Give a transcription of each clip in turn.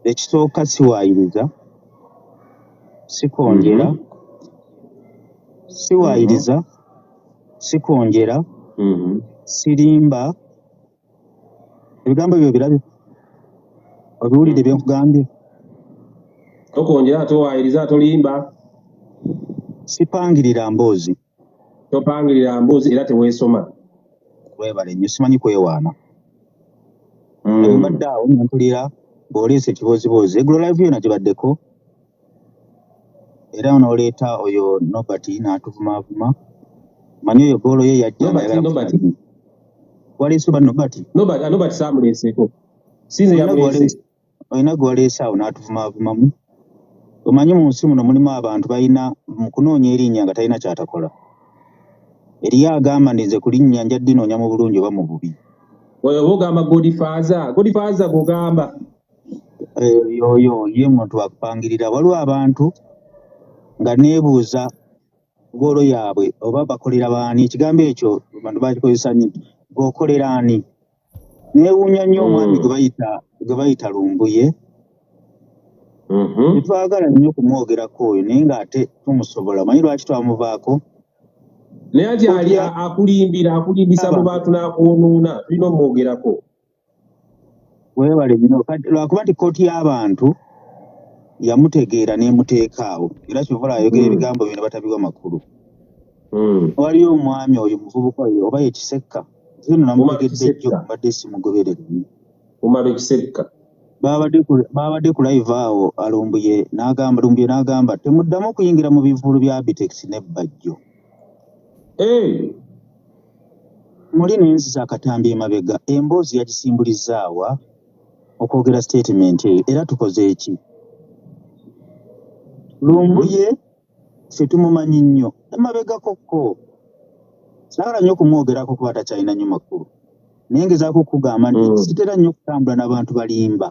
ekisooka siwaayiriza sikwongera siwaayiriza sikwongera sirimba ebigambo ebyo birabe obiwulire bye nkugambye tokwongera towaayiriza tolimba sipangirira mboozi topangirira mboozi era teweesoma webale nnyo simanyi kwewaana mbadde awo nantulira bw'oleesa ekiboozibozi eggulo live yona gibaddeko era n'oleeta oyo nobati n'atuvumaavuma manyi oyo goolo ye yajja waleese ba nobati saamuleeseeko sinze yamuleese olina gwaleese awo n'atuvumaavumamu omanyi mu nsi muno mulimu abantu balina mu kunoonya erinnya nga talina kyatakola eriyo agamba nze kulinnya nja ddinoonya mu bulungi oba mu bubi oyo ogamba godifaaza gogamba oyo ye muntu wakupangirira waliwo abantu nga neebuuza goolo yaabwe oba bakolera baani ekigambo ekyo bantu bakikozesa nnyo g'okolera ani neewuunya nnyo omwami gwe bayita lumbuye tetwagala nnyo okumwogerako oyo naye ng'ate tumusobola manyi lwaki twamuvaako naye ati ali akulimbisa mu bantu n'akwonoona tulina omwogerako weebale nnyo lwakuba nti kooti y'abantu yamutegeera n'emuteeka awo era kivola ayogera ebigambo bino batabiwa makulu waliyo omwami oyo muvubuka oyo oba yekisekka zino namutegedde jjo mbadde simugoberere omala ekisekka baabadde ku live awo lumbuye n'agamba temuddamu okuyingira mu bivulu bya Abtex n'ebbajjo muli n'enziza akatambi emabega emboozi yagisimbulizaawa okwogera statement eyo era tukoze eki lumbuye ffe tumumanyi nnyo emabega kokko saagala nnyo okumwogerako kuba takyalina nnyo makulu naye ngezaako okugamba nti sitera nnyo okutambula n'abantu balimba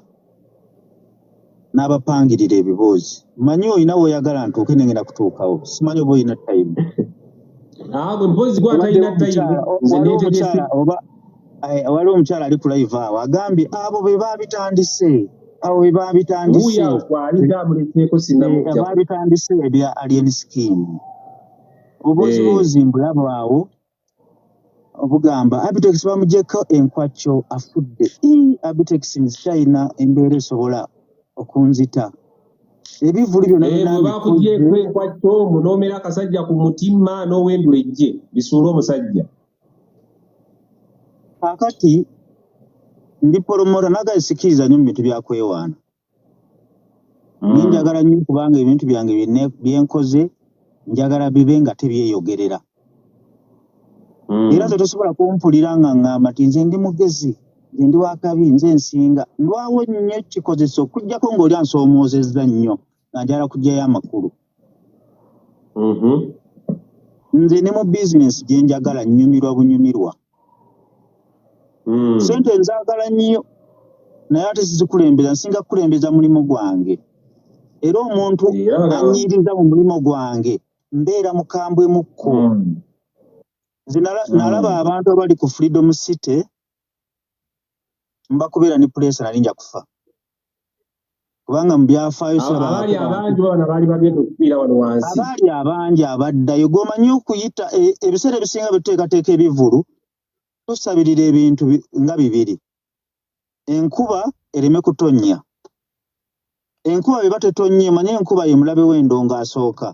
n'abapangirira ebiboozi manyi olina woyagala ntuuke nengenda kutuukawo simanyi oba olina time waliwo omukyala ali ku live awo agambye abo be baabitandise ebya alien scheme obwozibozi mbulabwawo obugamba Abtex bamugyeko enkwacyo afudde Abtex nzikyalina embeera esobola okunzita ebivulu byonna bakugyeko enkwacyo munoomera akasajja ku mutima n'owendula ejje bisuula omusajja kakati ndi polomota naga sikiriza nnyo mu bintu byakwewaana njagala nnyo kubanga ebintu byange byenkoze njagala bibe nga tebyeyogerera era tosobola kumpulira nga ŋŋamba nti nze ndi mugezi nze ndi wakabi nze nsinga ndwawo nnyo ekikozeso okuggyako ng'oli ansoomoozezza nnyo nga njagala kuggyayo amakulu nze ne mu bizinesi gye njagala nnyumirwa bunyumirwa sente nzaagala nnyo naye ate sizikulembeza nsinga kukulembeza mulimu gwange era omuntu anyiiriza mu mulimu gwange mbeera mukambwemukko nze nalaba abantu abali ku Freedom City mbakubeera ne pulesa nali nja kufa kubanga mu byafaayo abaali abangi abaddayo g'omanyi okuyita ebiseera ebisinga bituteekateeka ebivulu tusabirira ebintu nga bibiri enkuba ereme kutonnya enkuba bwe batetonnye manye enkuba ye mulabe w'endongo asooka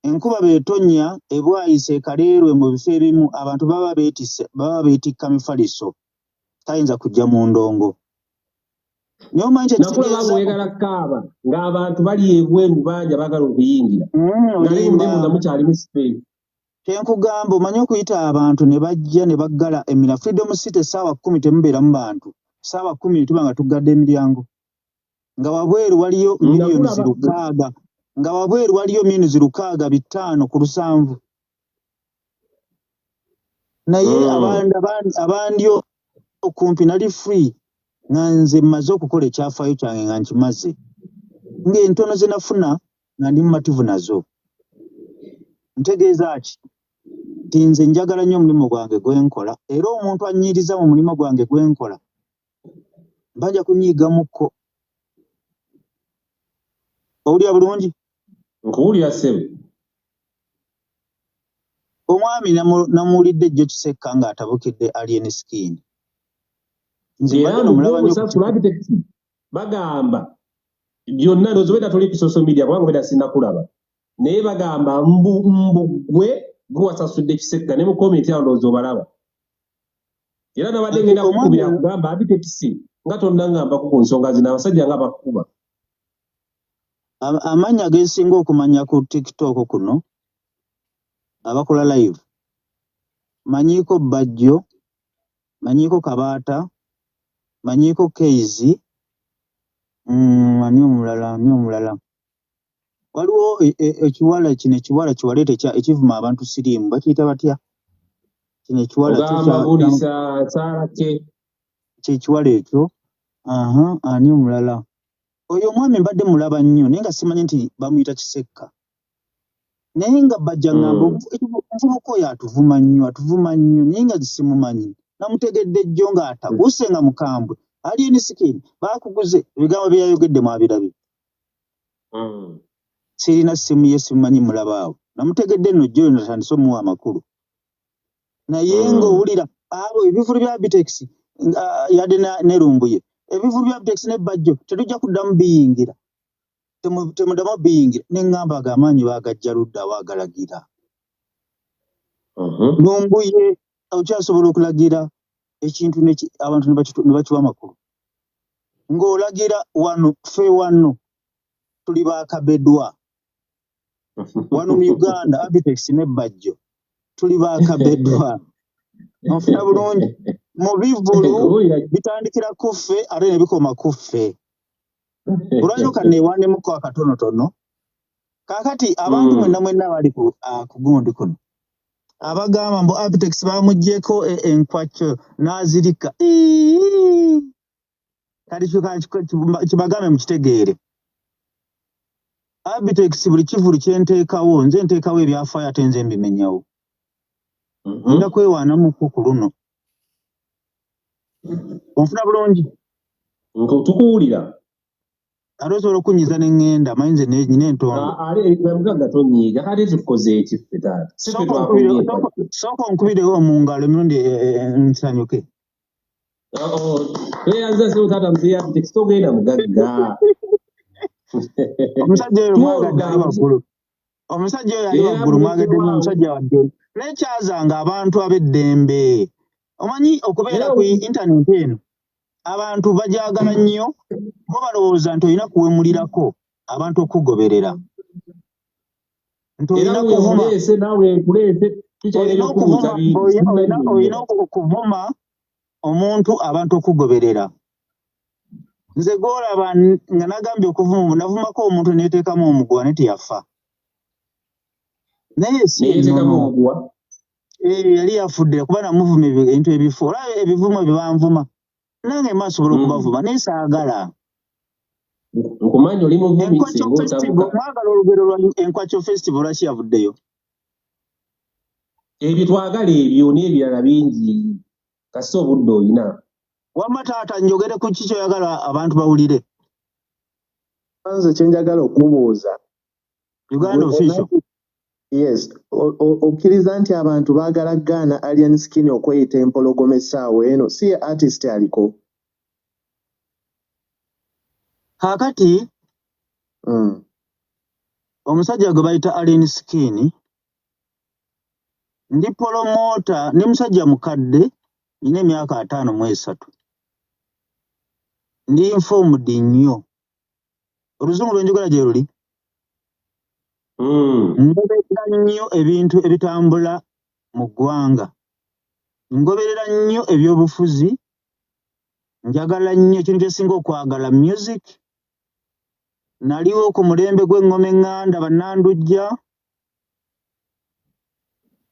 enkuba beetonnya ebwayise ekaleerwe mu bifo ebimu abantu baba beetikka mifaliso tayinza kujja mu ndongo naye omanyi kyekitegeeza kaaba ng'abantu bali ebweru banja baagala okuyingira nga mukyalimu sipeesi kyenkugamba omanyi okuyita abantu ne bajja ne baggala emira Freedom City essaawa 10 temubeeramu bantu essaawa 10 tuba nga tuggadde emiryango nga wabweru waliyo miliyoni zirukaaga nga wabweru waliyo milioni 605 ku 7 naye abandi okumpi nali free nga nze mmaze okukola ekyafaayo kyange nga nkimaze ng'entono ze nafuna nga ndi mumativu nazo ntegeeza ki nti nze njagala nnyo omulimu gwange gwenkola era omuntu anyiiriza mu mulimu gwange gwenkola mbanja kunyiigamukko Owulira bulungi? Nkuwulira ssebo. Omwami namuwulidde jjo Kisekka ng'atabukidde Alien Skin. Era ng'obusasula Abtex bagamba byonna ndowooza weda tuli ku social media kubanga weda sinnakulaba. Naye bagamba mbu gwe wasasudde Kisekka ne mu komenti awo ndowooza obalaba. Era nabadde ngenda kukubira kugamba Abtex nga tonnangambako ku nsonga zino abasajja nga bakukuba. Amannya ageesinga okumanya ku TikTok kuno abakola live manyiiko Bajjo, manyiiko Kabaata, manyiiko Keizi, ani omulala. Waliwo ekiwala kino ekiwala kiwaleete ekivuma abantu siriimu bakiyita batya? Kino ekiwala kyekiwala ekyo. Ani omulala? Oyo omwami mbadde mulaba nnyo naye nga simanyi nti bamuyita Kisekka. Naye nga Bajja ngamba omuvubuka oyo atuvuma nnyo naye nga simumanyi. Namutegedde jjo ng'ataguse nga mukambwe. Alien Skin baakuguze ebigambo bye yayogedde mwabirabye. Sirina ssimu ye simumanyi mulaba awo. Namutegedde nno jjo natandise omuwa amakulu. Naye ng'owulira abo ebivulu bya Abtex yadde ne Lumbuye. Ebivulu bya Abtex ne Bajjo tetujja kuddamu biyingira. Temuddamu biyingira. Ne ngamba amaanyi baagajja ludda waagalagira. Lumbuye okyasobola okulagira ekintu abantu ne bakiwa amakulu. Ng'olagira wano ffe wano tuli baakabedwa. Wano mu Uganda Abtex ne Bajjo tuli baakabedwa. Onfuna bulungi. Mu bivulu bitandikira ku ffe ate ne bikoma ku ffe. Olwaliro kanneewandemuko akatonotono. Kaakati abantu mwenna bali ku gundi kuno. Abagamba mbu Abtex bamuggyeko enkwacyo n'azirika. Kati kibagambe mukitegeere. Abtex buli kivulu kyenteekawo nze nteekawo ebyafaayo ate nze mbimenyawo. Nda kwewaanamuko ku luno. Onfuna bulungi? Tukuwulira. Ate osobola okunyiza ne ŋŋenda manyi nze nyina entondo. Mugaga tonyiiga kati tukoze eki ffe taata. Sooka onkubirewo mu ngalo emirundi nsanyuke. Tweyanza ssebo taata muzeeyi Abtex togenda mugagga. Omusajja oyo mwagadde ali waggulu. Omusajja oyo ali waggulu mwagadde omusajja wadde. Nekyazanga abantu ab'eddembe. Omanyi okubeera ku intaneti eno abantu bajagala nnyo bo balowooza nti olina kuwemulirako abantu okugoberera. Nti olina kuvuma. Olina okuvuma omuntu abantu okugoberera. Nze gw'olaba nga nagambye okuvuma navumako omuntu neeteekamu omuguwa ne teyafa. Naye si nnono. Yali yafudde kuba namuvuma ebintu ebifu. Olaba ebivumo bye banvuma. Nange maasobola okubavuma naye saagala. Nkumanyi oli muvumise ng'otabuka. Mwagala olugero lwa Enkwacyo Festival lwaki yavuddeyo? Ebyo twagala ebyo n'ebirala bingi. Kasi obudde oyina. Wamma taata njogere ku ki kyoyagala abantu bawulire? Nze kye njagala okubuuza. Uganda official. Yes, okkiriza nti abantu baagala Ghana Alien Skin okweyita empologoma essaawa eno si ye artist aliko? Kaakati omusajja gwe bayita Alien Skin ndi polomoota ne musajja mukadde nina emyaka 53. Ndi informed nnyo. Oluzungu lwe njogera gye luli? Ngoberera nnyo ebintu ebitambula mu ggwanga. Ngoberera nnyo ebyobufuzi. Njagala nnyo ekintu kyesinga okwagala music. Naliwo ku mulembe gw'eŋŋoma eŋŋanda bannandujja.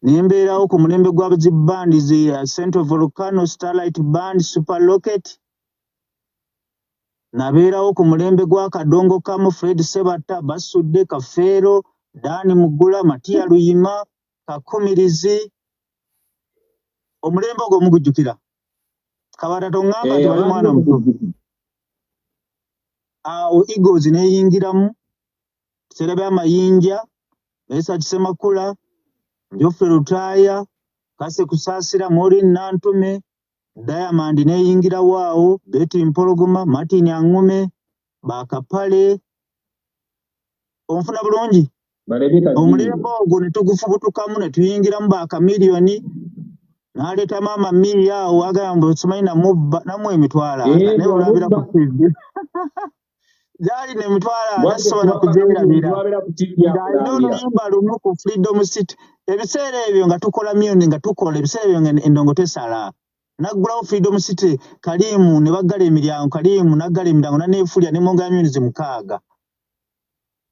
Ne mbeerawo ku mulembe gwa zibbandi Central Volcano, Starlight Band, Super Rocket. Nabeerawo ku mulembe gwa Kadongo Kamu, Fred Sebata, Basudde, Kafeero, Dani Mugula, Matia Luyima, Kakumirizi. Omulembe ogwo mugujjukira. Kabata tongamba nti wali mwana muto. Awo Eagles neeyingiramu biseera by'amayinja Esa Kisemakula Geoffrey Lutaaya Kase Kusaasira Maureen Nantume Diamond neyingira waawo Betty Mpologoma Martin Angume Bakapale onfuna bulungi omulembe ogwo ne tugufubutukamu ne tuyingiramu bakamiliyoni n'aleeta maama Miri awo agamba okimanyi namwe emitwalo naye olabira ku TV zaali n'emitwalo tasobola kugyerabira ng'alina oluyimba lumu ku Freedom City ebiseera ebyo nga tukola myoni nga tukola ebiseera ebyo nga endongo tesala naggulawo Freedom City Kalimu ne baggala emiryango Kalimu naggala emiryango naneefulya ne mwongera myoni 6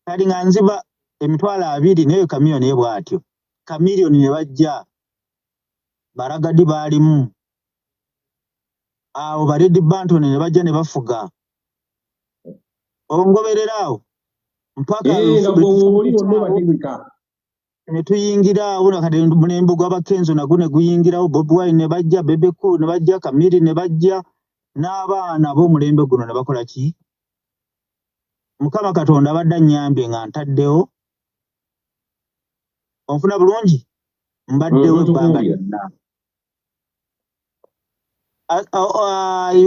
kali nga nziba emitwalo 2 naye kamiliyoni bw'atyo kamiliyoni ne bajja baragadi baalimu awo baredi Banton ne bajja ne bafuga ongobereraawo mpaka ne tuyingiraawo nakati mulembe gw'abakenzo nagwo ne guyingirawo Bobi Wine ne bajja Bebe Cool ne bajja Kamiri ne bajja n'abaana b'omulembe guno ne bakola ki Mukama Katonda abadde annyambye nga ntaddewo onfuna bulungi mbaddewo ebbanga lyonna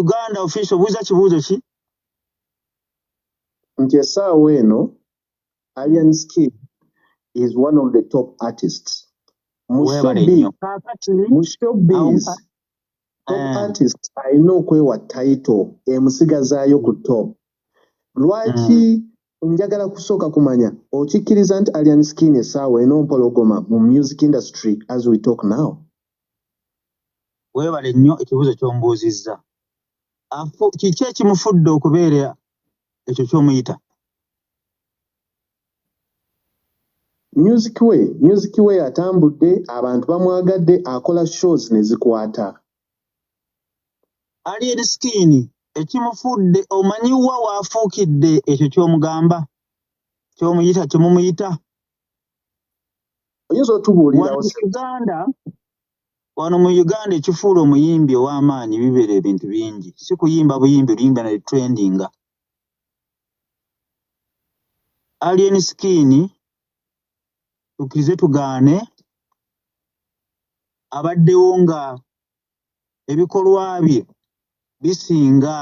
Uganda official buuza kibuuzo ki nti essaawa eno Alien Skin is one of the top artists mu showbiz top artist alina okwewa title emusigazaayo ku top lwaki njagala kusooka kumanya okikkiriza nti Alien Skin essaawa eno mpologoma mu music industry as we talk now weebale nnyo ekibuuzo ky'ombuuzizza kiki ekimufudde okubeera ekyo ky'omuyita music way atambudde abantu bamwagadde akola shows ne zikwata Alien Skin ekimufudde omanyiwa waafuukidde ekyo ky'omugamba ky'omuyita kyemumuyita oyinza otubuulira wano mu Uganda ekifuula omuyimbi ow'amaanyi bibeera ebintu bingi si kuyimba buyimbi oluyimba ne trendinga Alien Skin tukirize tugaane abaddewo nga ebikolwa bye bisinga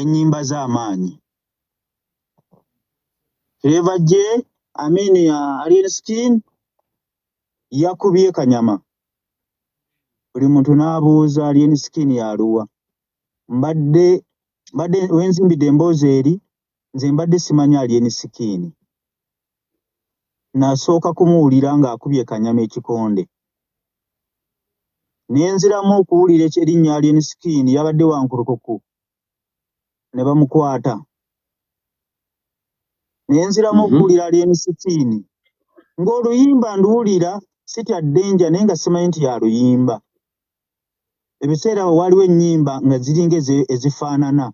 ennyimba z'amaanyi Flavour J Alien Skin yakubye kanyama buli muntu n'abuuza Alien Skin yaluwa mbadde wenzimbidde emboozi eri nze mbadde simanya Alien Skin nasooka kumuwulira ng'akubye kanyama ekikonde nenziramu okuwulira erinnya Alien Skin yabadde wankulukuku ne bamukwata nenziramu okuwulira Alien Skin ng'oluyimba nduwulira sitya ddenja naye nga simanyi nti yaluyimba ebiseera awo waliwo ennyimba nga ziringa ezifaanana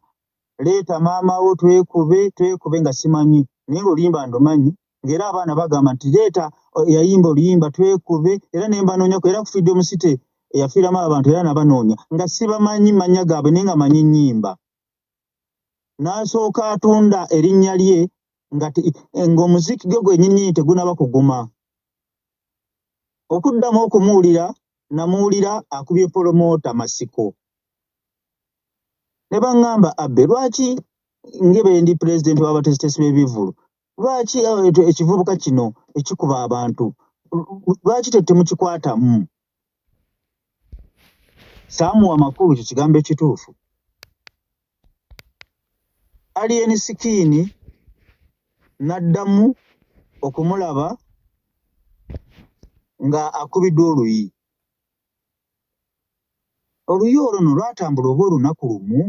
leeta maama wo twekube nga simanyi naye ng'oluyimba ndumanyi ng'era abaana bagamba nti leeta yayimba oluyimba twekube era ne mbanoonyako era ku Freedom City eyafiiramu abantu era nabanoonya nga sibamanyi mannya gaabwe naye nga manyi ennyimba n'asooka atunda erinnya lye ng'omuziki gwe gwennyini tegunaba kuguma okuddamu okumuwulira namuwulira akubye polomota Masiko ne baŋŋamba abbe lwaki ngebe ndi pulezidenti w'abatesitesi b'ebivvulu lwaki ekivubuka kino ekikuba abantu lwaki temukikwatamu saamuwa makulu kyo kigambo ekituufu Alien Skin n'addamu okumulaba nga akubiddwa oluyi olwo lwatambula oba olunaku lumu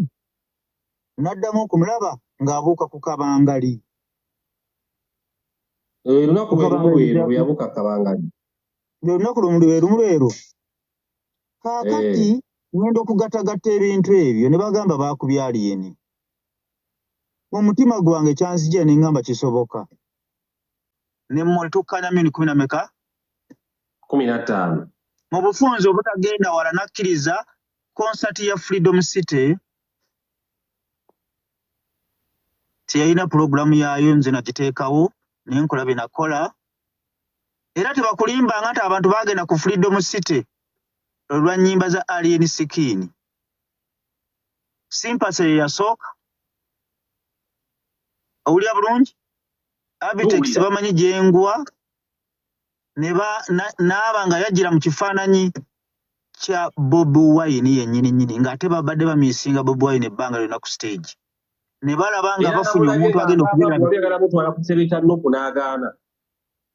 n'addamu okumulaba ng'abuuka ku kabangali olunaku lwe yabuuka kabangali olunaku lweru kaakati ngenda okugatagatta ebintu ebyo ne bagamba baakubya Alien mu mutima gwange kyanzijira ne ngamba kisoboka ne mmutukanya myoni 10 meka 15 mu bufunze obutagenda wala nakkiriza konsati ya Freedom City tiyalina pulogulamu yaayo nze nagiteekawo nenkola bye nakola era tebakulimbanga nti abantu bagenda ku Freedom City olwa nnyimba za Alien Skin. Sympathy yasooka owulira bulungi Abtex bamanyi gyengwa n'aba nga yajjira mu kifaananyi kya Bobi Wine yennyini ng'ate babadde bamiisinga Bobi Wine ebbanga lyonna ku stage ne balaba nga bafunye omuntu agenda okubeera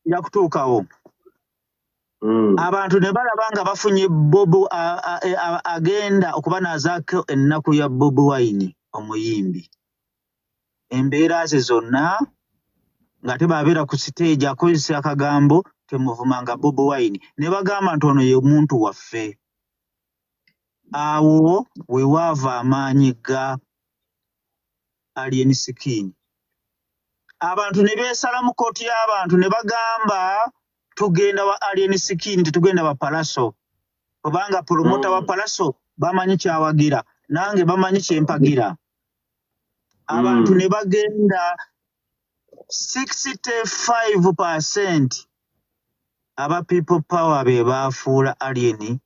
yakutuukawo abantu ne balaba nga bafunye Bobi agenda okubanaazaako ennaku ya Bobi Wine omuyimbi. Embeera ze zonna ng'ate baabeera ku stage akozesa akagambo temuvumanga Bobi Wine ne bagamba nti ono ye muntu waffe. Awo we waava amaanyi ga Alien Skin. Abantu ne beesala mu kooti y'abantu ne bagamba tugenda wa Alien Skin tetugenda wa Pallaso kubanga promota wa Pallaso bamanyi kyawagira nange bamanyi kyempagira. Abantu ne bagenda 65% aba people power be baafuula Alien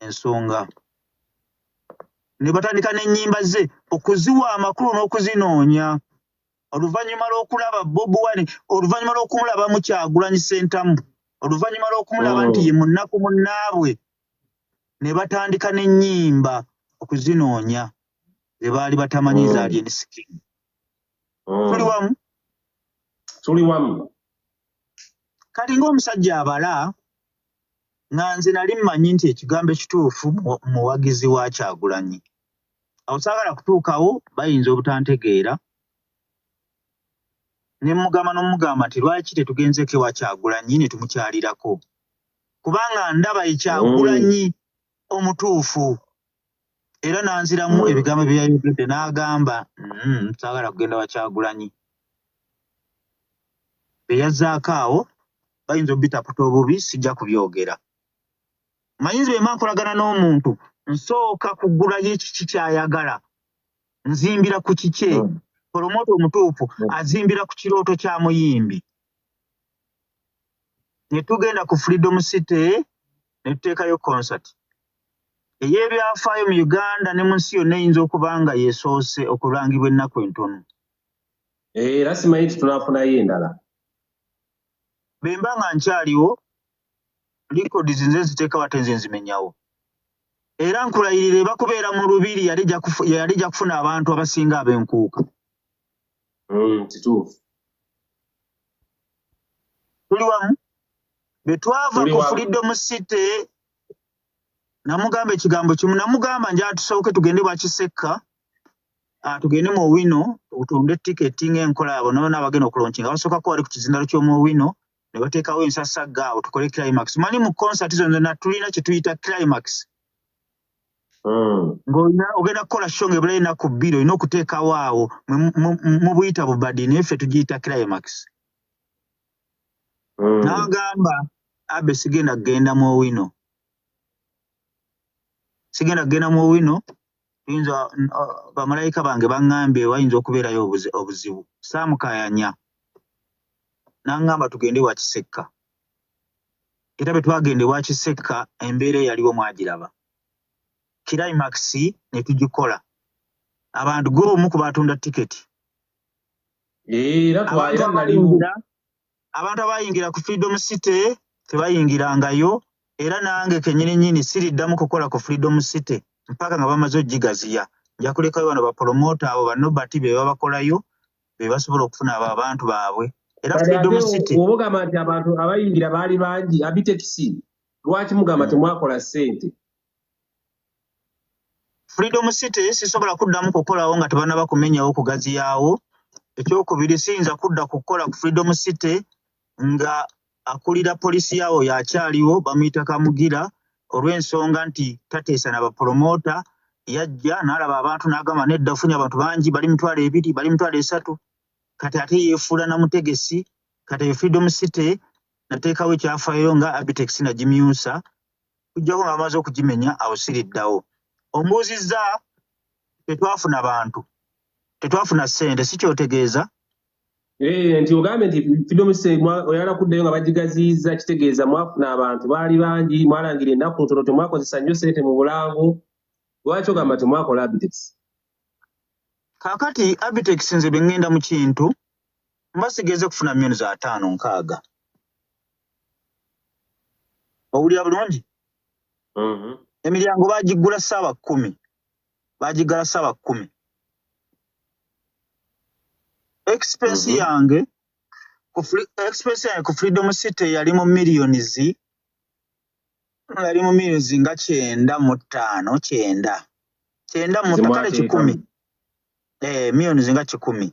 ensonga ne batandika n'ennyimba ze okuziwa amakulu n'okuzinoonya oluvannyuma lw'okulaba Bobi Wine oluvannyuma lw'okumulaba mu Kyagulanyi Ssentamu oluvannyuma lw'okumulaba nti ye munnaku munnaabwe ne batandika n'ennyimba okuzinoonya ze baali batamanyiza Alien Skin. Tuli wamu kati ng'omusajja abala nga nze nali mmanyi nti ekigambo ekituufu muwagizi wa Kyagulanyi. Awo saagala kutuukawo bayinza obutantegeera ne mugamba nti lwaki tetugenzeeko ewa Kyagulanyi ne tumukyalirako kubanga ndaba ye Kyagulanyi omutuufu era nanziramu ebigambo bye yayogedde n'agamba saagala kugenda wa Kyagulanyi. Bye yazzaako awo bayinza obitaputa obubi sijja kubyogera. Mayinza bwe nkolagana n'omuntu nsooka kuggulayo ekiki ky'ayagala nzimbira ku kike promota omutuufu azimbira ku kirooto kya muyimbi. Ne tugenda ku Freedom City ne tuteekayo concert ey'ebyafaayo mu Uganda ne mu nsi yonna eyinza okuba nga yeesoose okulangibwa ennaku entono. Era simanyi nti tunaafunayo endala. Bwe mba nga nkyaliwo likodi nze nziteeka wate nze nzimenyawo. Era nkulayirire bakubeera mu lubiri yali jja kufuna abantu abasinga ab'enkuuka. Kituufu. Tuli wamu? Bwe twava ku Freedom City namugamba ekigambo kimu namugamba nja tusooke tugende bwa Kisekka tugende mu Owino tutunde tiketi ng'enkola abo n'abagenda okulonkinga basookako wali ku kizindalo ky'omu Owino ne bateekawo ensasagga awo tukole climax. Mani mu concert zonna tulina kye tuyita climax. Ng'ogenda kukola show ng'ebulayo ennaku bbiri olina okuteekawo awo mu buyita bubadi naye ffe tugiyita climax. N'agamba abe sigenda kugenda mu Owino. Sigenda kugenda mu Owino tuyinza bamalayika bange baŋŋambye wayinza okubeerayo obuzibu. Saamukayanya. N'aŋŋamba tugende wa Kisekka. Era bwe twagenda ewa Kisekka embeera eyaliwo mwagiraba. Climax ne tugikola. Abantu gwe omu ku batunda tiketi. Abantu abayingira ku Freedom City tebayingirangayo era nange kennyini siriddamu kukola ku Freedom City mpaka nga bamaze ogigaziya. Nja kulekayo bano bapromota abo banobati be babakolayo be basobola okufuna abo abantu baabwe. Era Freedom City obugamba nti abantu abayingira baali bangi Abtex lwaki mugamba temwakola ssente? Freedom City sisobola kuddamu kukolawo nga tebanaba kumenyawo kugaziyaawo. Ekyokubiri siyinza kudda kukola ku Freedom City nga akulira polisi yawo yakyaliwo bamuyita Kamugira olw'ensonga nti tateesa na bapromota yajja n'alaba abantu n'agamba nedda ofunye abantu bangi bali 2,000 bali 3,000 kati ate yeefuula na mutegesi kati Freedom City nateekawo ekyafaayo nga Abtex nagimyusa kujjako nga bamaze okugimenya awo siriddawo. Ombuuzizza tetwafuna bantu tetwafuna ssente si kyotegeeza nti ogambe nti freedom city oyala kuddayo nga bagigaziyiza kitegeeza mwafuna abantu baali bangi mwalangira ennaku ntono temwakozesa nnyo ssente mu bulango lwaki ogamba temwakola Abtex? Kaakati Abtex nze bwe ŋŋenda mu kintu mba sigeze kufuna millions 5-6. Owulira bulungi? Emiryango bagiggula ssaawa 10. Bagiggala ssaawa 10. Expense yange ku Freedom City yali mu millions nga 9 mu kale 10. Millions nga 10.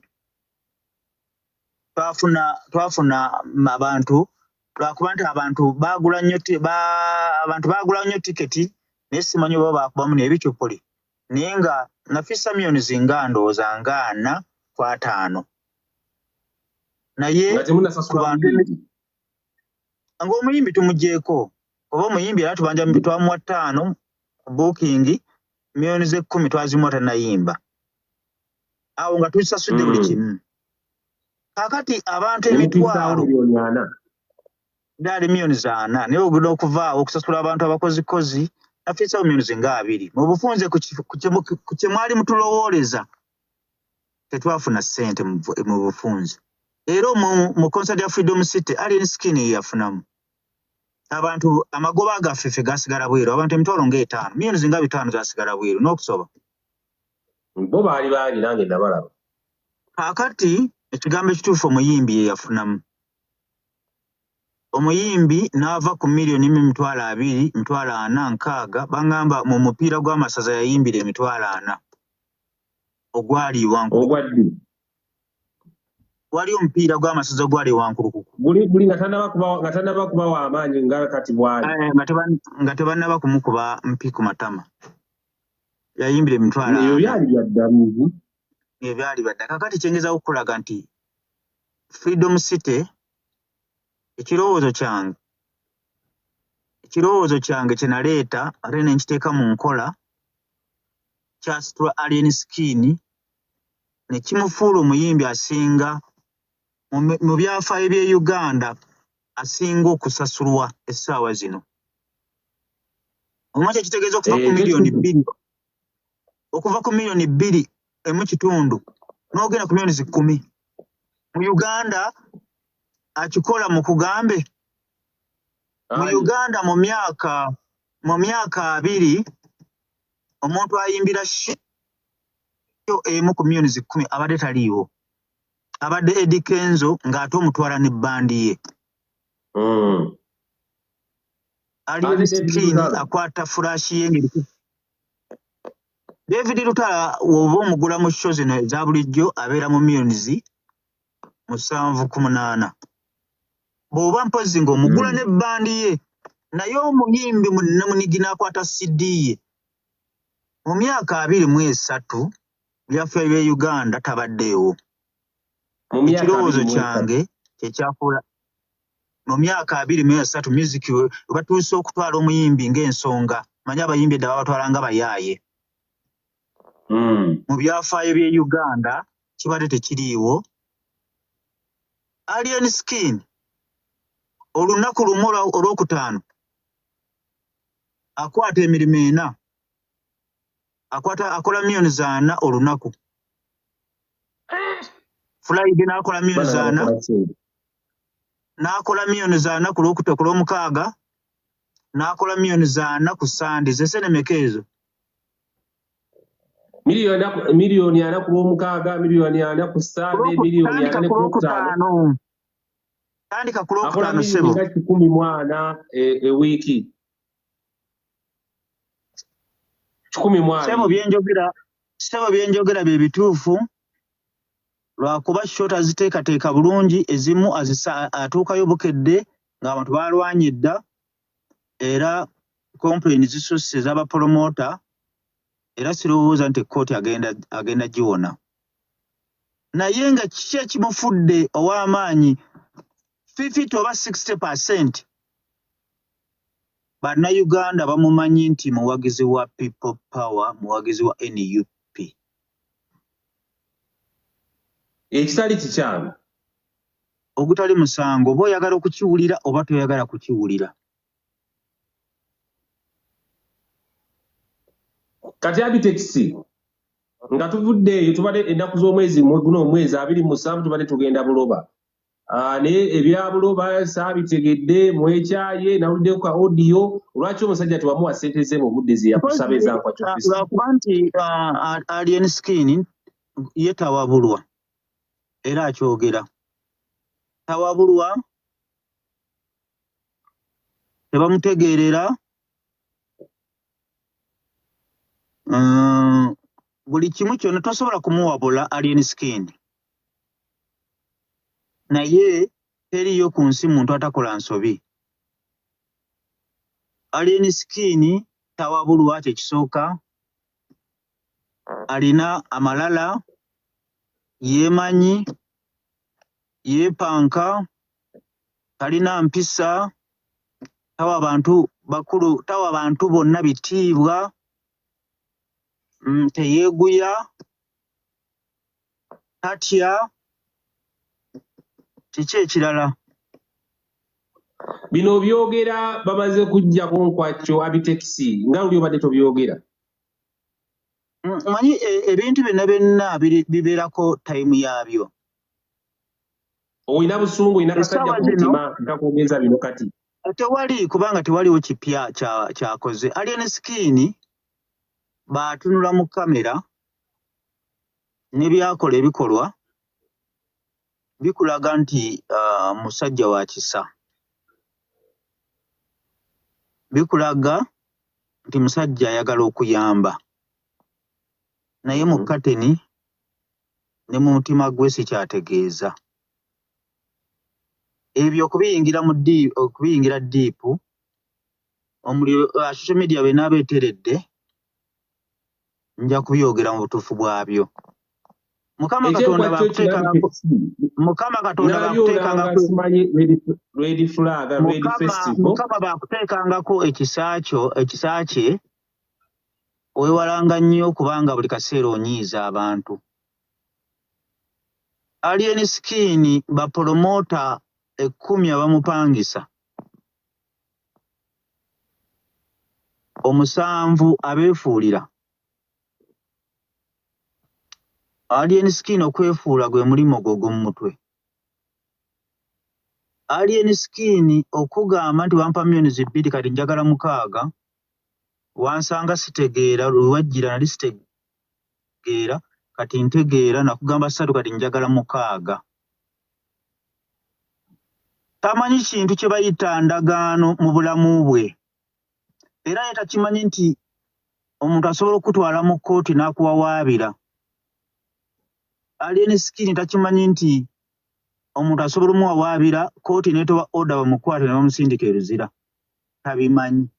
Twafuna abantu lwakuba nti abantu baagula nnyo tiketi naye simanyi oba baakubamu n'ebicupuli naye nga nafisa millions nga ndowooza nga 4-5 naye ng'omuyimbi tumugyeko oba omuyimbi era tubanja twamuwa 5 booking millions 10 twazimuwa tannayimba awo nga tusasudde buli kimu. Kaakati abantu emitwalo dali millions 4 naye ogenda okuvaawo okusasula abantu abakozikozi nafisa millions nga 2 mu bufunze ku kye mwali mutulowooleza tetwafuna ssente mu bufunze. Era mu concert ya Freedom City Alien Skin yafunamu abantu amagoba gaffe ffe gasigala bweru abantu emitwalo nga 5 millions nga 5 zasigala bweru n'okusoba bo baali bangi nange nabalaba. Kaakati ekigambo ekituufu omuyimbi ye yafunamu. Omuyimbi n'ava ku million 2,000, 4,600 bangamba mu mupiira gw'amasaza yayimbira 4,000 ogwali wankulu. Wali omupiira gw'amasaza gwali wankulu buli nga tanaba kubawa amaanyi nga kati bwali nga tebannaba kumukuba mpi ku matama yayimbira 4,000. Ebyo byali byaddamu. Ebyali badda. Kakati kyengeza okulaga nti Freedom City ekirowoozo kyange kye naleeta ate ne nkiteeka mu nkola kyasitula Alien Skin ne kimufuula omuyimbi asinga mu byafaayo by'e Uganda asinga okusasulwa essaawa zino. Omanyi ekitegeeza okuva ku million 2 okuva ku million 2.5 n'ogenda ku millions 10 mu Uganda akikola mu kugambe mu Uganda mu myaka 2 omuntu ayimbira emu ku millions 10 abadde taliiwo abadde Eddie Kenzo ng'ate omutwala ne bandi ye. Alien Skin akwata flash ye David Lutala woba omugula mu show zino eza bulijjo abeera mu millions 7-8 bw'oba mpozi ng'omugula ne bandi ye naye omuyimbi munigi n'akwata CD ye mu myaka 23 byaffe bya Uganda tabaddeewo. Ekirowoozo kyange kyekyakola mu myaka 23 music batuuse okutwala omuyimbi ng'ensonga manyi abayimbi edda babatwala nga bayaaye. Mu byafaayo by'e Uganda kibadde tekiriiwo. Alien Skin olunaku lumu olwokutaano akwata emirimu 4 akola millions 4 olunaku. Friday n'akola millions 4 n'akola millions 4 ku lw'omukaaga n'akola millions 4 ku Sunday zesenemeka ezo million 4 ku lw'omukaaga million 4 ku Sunday million 4 ku lw'okutaano tandika ku lwokutaano sebo 14 ewiiki 14 sebo byenjogera bye bituufu lwakuba shota ziteekateeka bulungi ezimu atuukayo bukedde ng'abantu balwanye dda era complain zisusse ez'abapromota era sirowooza nti ekkooti agenda giwona naye nga kiki ekimufudde ow'amaanyi 50 oba 60% bannayuganda bamumanyi nti muwagizi wa People Power muwagizi wa NUP ekitali kikyamu ogutali musango oba oyagala okukiwulira oba toyagala kukiwulira. Kati Abtex nga tuvudde eyo tubadde ennaku z'omwezi guno omwezi 27 tubadde tugenda Buloba. Naye ebya Buloba saabitegedde mwekyaye nawuliddeyo ka audio lwaki omusajja tewamuwa ssente ze mu budde ze yakusaba ezankwaco. Lwakuba nti Alien Skin ye tawabulwa era akyogera. Tawabulwa tebamutegeerera buli kimu kyonna tosobola kumuwabula Alien Skin. Naye teriyo ku nsi muntu atakola nsobi. Alien Skin tawabulwa kyekisooka, alina amalala, yeemanyi, yeepanka, talina mpisa, tawa abantu bakulu, tawa abantu bonna bitiibwa, teyeeguya, tatya, kiki ekirala. Bino byogera bamaze kujja ku nkwacyo Abtex nga luli obadde tobyogera. Manyi ebintu byonna bibeerako time yaabyo. Oyina busungu oyina kasajja ku mutima nkakwogeza bino kati. Tewali kubanga tewaliwo kipya kyakoze. Alien Skin baatunula mu kamera n'ebyakola ebikolwa bikulaga nti musajja wa kisa. Bikulaga nti musajja ayagala okuyamba. Naye mu kateni ne mu mutima gwe sikyategeeza. Ebyo okubiyingira diipu social media bwe naabeeteredde nja kubyogera mu butuufu bwabyo. Mukama Katonda baakuteekangako Mukama baakuteekangako ekisa kye weewalanga nnyo kubanga buli kaseera onyiiza abantu. Alien Skin bapromota 10 abamupangisa, 7 abeefuulira. Alien Skin okwefuula gwe mulimo gwo gw'omu mutwe. Alien Skin okugamba nti wampa millions 2 kati njagala 6, wansanga sitegeera, lwewajjira nali sitegeera kati ntegeera, nakugamba 3 kati njagala 6. Tamanyi kintu kye bayita ndagaano mu bulamu bwe. Era ye takimanyi nti omuntu asobola okutwala mu kkooti n'akuwawaabira. Alien Skin takimanyi nti omuntu asobola omuwawaabira kkooti n'etoba order bamukwate ne bamusindika eruzira. Tabimanyi.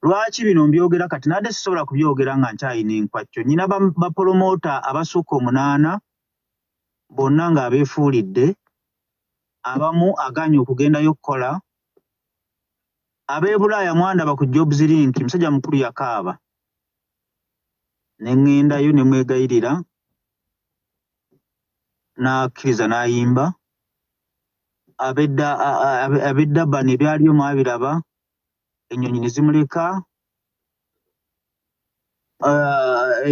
Lwaki bino mbyogera kati nadde sisobola kubyogera nga nkyayina enkwacyo. Nyina bapromota abasukka 8 bonna ng'abeefuulidde, abamu aganye okugendayo okukola. Ab'e Bulaaya mwandaba ku Jobs Link, musajja mukulu yakaaba. Ne ŋŋendayo ne mwegayirira, n'akkiriza n'ayimba. Ab'edda bano ebyaliyo mwabiraba, ennyonyi ne zimuleka.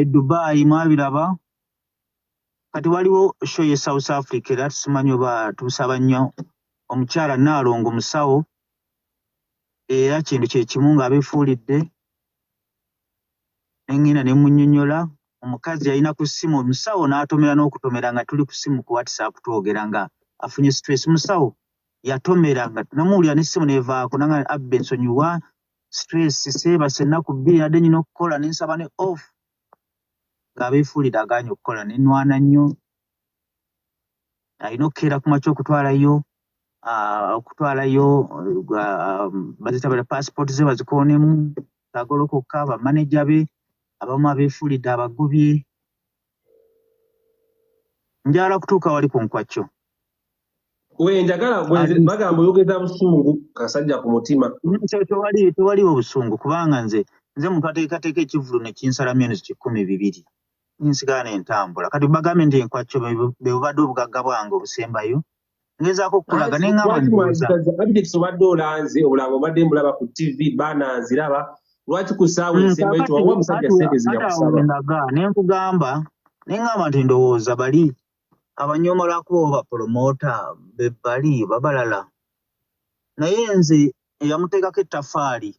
Dubai mwabiraba. Kati waliwo show ye South Africa era tusimanyi oba tusaba nnyo omukyala Naalongo musawo, era kintu kye kimu ng'abeefuulidde. Nengenda ne munnyonnyola, omukazi yalina ku ssimu omusawo n'atomera n'okutomera nga tuli ku ssimu ku WhatsApp twogera nga afunye stress. Musawo yatomera nga namuwulira n'essimu neevaako nanga abbe nsonyiwa stress seebase ennaku 2 nadde nnyina okukola n'ensaba ne off. Ng'abeefuulidde agaanye okukola n'ennwana nnyo. Alina okukeera ku makya okutwalayo bazita passport ze bazikoonemu, agolokoka bamaneja be, abamu abeefuulidde abagobye. Njala kutuuka wali ku nkwacyo. Njagala bagamba oyogeza busungu kasajja ku mutima. Tewaliwo busungu kubanga nze muntu ateekateeka ekivulu ne kinsala millions 12. ninsigana entambula kati bagambe ndi Enkwacyo be bubadde obugagga bwange obusembayo ngezaako okulaga neŋŋamba ndowooza Abtex obadde olanze obulaba obadde mulaba ku TV baana nziraba lwaki ku ssaawa ensembayo tiwawa omusajja ssente ziyakusaba nenkugamba neŋŋamba nti ndowooza bali abanyooma lwakuba bapromota be bali babalala naye nze eyamuteekako ettafaali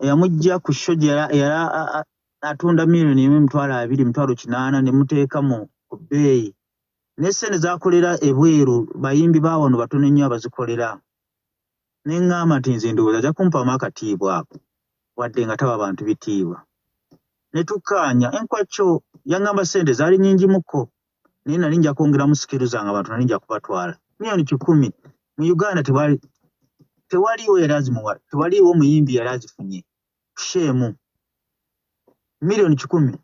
eyamugja ku show yala atunda $1,280,800 ne muteekamu ku bbeeyi n'essente zakolera ebweru bayimbi baawano batono nnyo abazikolera neŋŋamba nti nze ndowooza ajja kumpaamu akatiibwa ako wadde nga taba bantu bitiibwa ne tukkaanya Enkwacyo yaŋŋamba ssente zaali nnyingimuko naye nali nja kwongeramu sikiru zange abantu nali nja kubatwala $1,000,000 mu Uganda tewaliwo yali azimuwa tewaliwo muyimbi yali azifunye sheemu $1,000,000